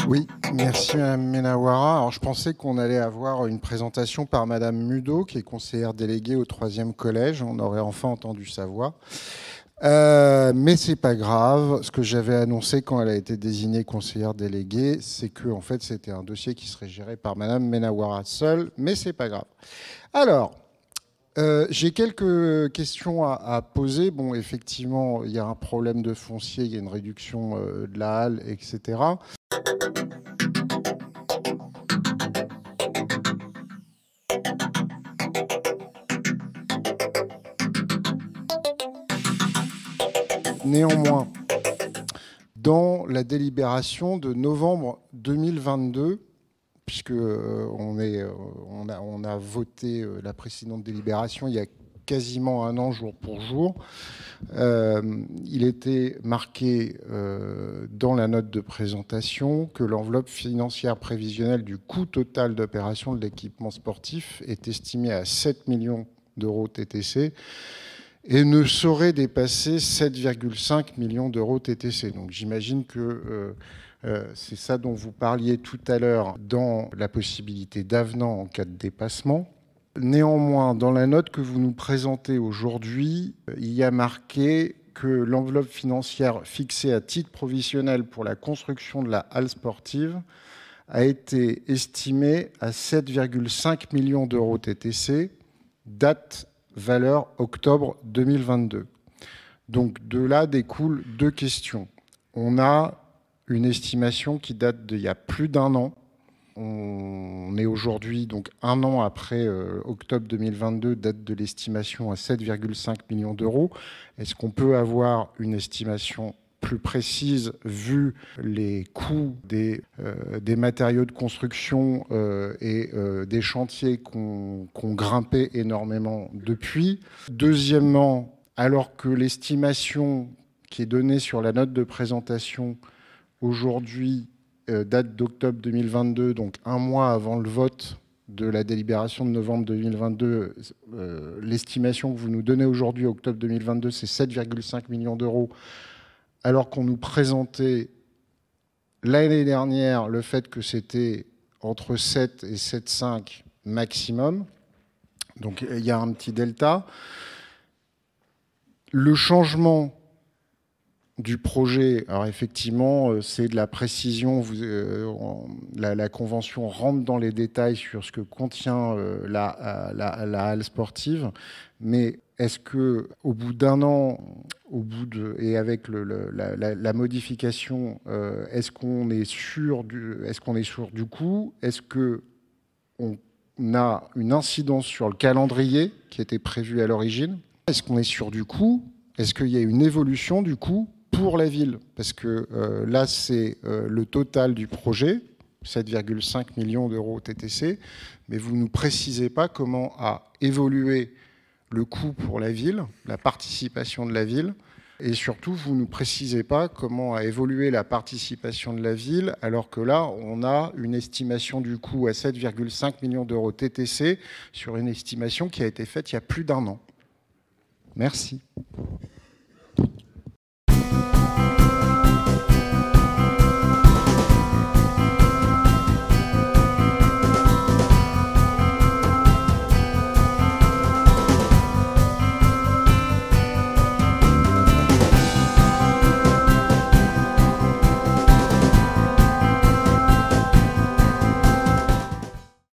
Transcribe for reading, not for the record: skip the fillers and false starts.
Oui, merci Mme Menawara. Alors, je pensais qu'on allait avoir une présentation par Mme Mudo, qui est conseillère déléguée au 3e collège. On aurait enfin entendu sa voix. Mais c'est pas grave. Ce que j'avais annoncé quand elle a été désignée conseillère déléguée, c'est que en fait, c'était un dossier qui serait géré par Mme Menawara seule, mais c'est pas grave. Alors, j'ai quelques questions à poser. Bon, effectivement, il y a un problème de foncier, il y a une réduction de la halle, etc. Néanmoins, dans la délibération de novembre 2022, puisque on a voté la précédente délibération il y a quasiment un an, jour pour jour, il était marqué dans la note de présentation que l'enveloppe financière prévisionnelle du coût total d'opération de l'équipement sportif est estimée à 7 millions d'euros TTC et ne saurait dépasser 7,5 millions d'euros TTC. Donc j'imagine que c'est ça dont vous parliez tout à l'heure dans la possibilité d'avenant en cas de dépassement. Néanmoins, dans la note que vous nous présentez aujourd'hui, il y a marqué que l'enveloppe financière fixée à titre provisionnel pour la construction de la halle sportive a été estimée à 7,5 millions d'euros TTC, date valeur octobre 2022. Donc de là découlent deux questions. On a une estimation qui date d'il y a plus d'un an. On est aujourd'hui donc un an après octobre 2022, date de l'estimation à 7,5 millions d'euros. Est-ce qu'on peut avoir une estimation plus précise vu les coûts des matériaux de construction et des chantiers qu'on grimpé énormément depuis? Deuxièmement, alors que l'estimation qui est donnée sur la note de présentation aujourd'hui date d'octobre 2022, donc un mois avant le vote de la délibération de novembre 2022, l'estimation que vous nous donnez aujourd'hui, octobre 2022, c'est 7,5 millions d'euros, alors qu'on nous présentait l'année dernière le fait que c'était entre 7 et 7,5 maximum. Donc il y a un petit delta. Le changement du projet, alors effectivement, c'est de la précision. La convention rentre dans les détails sur ce que contient la halle sportive, mais est-ce que au bout d'un an, et avec la modification, est-ce qu'on est sûr du coût? Est-ce que on a une incidence sur le calendrier qui était prévu à l'origine? Est-ce qu'on est sûr du coût? Est-ce qu'il y a une évolution du coût pour la ville? Parce que là, c'est le total du projet, 7,5 millions d'euros TTC, mais vous ne nous précisez pas comment a évolué le coût pour la ville, la participation de la ville, et surtout, vous ne nous précisez pas comment a évolué la participation de la ville, alors que là, on a une estimation du coût à 7,5 millions d'euros TTC sur une estimation qui a été faite il y a plus d'un an. Merci.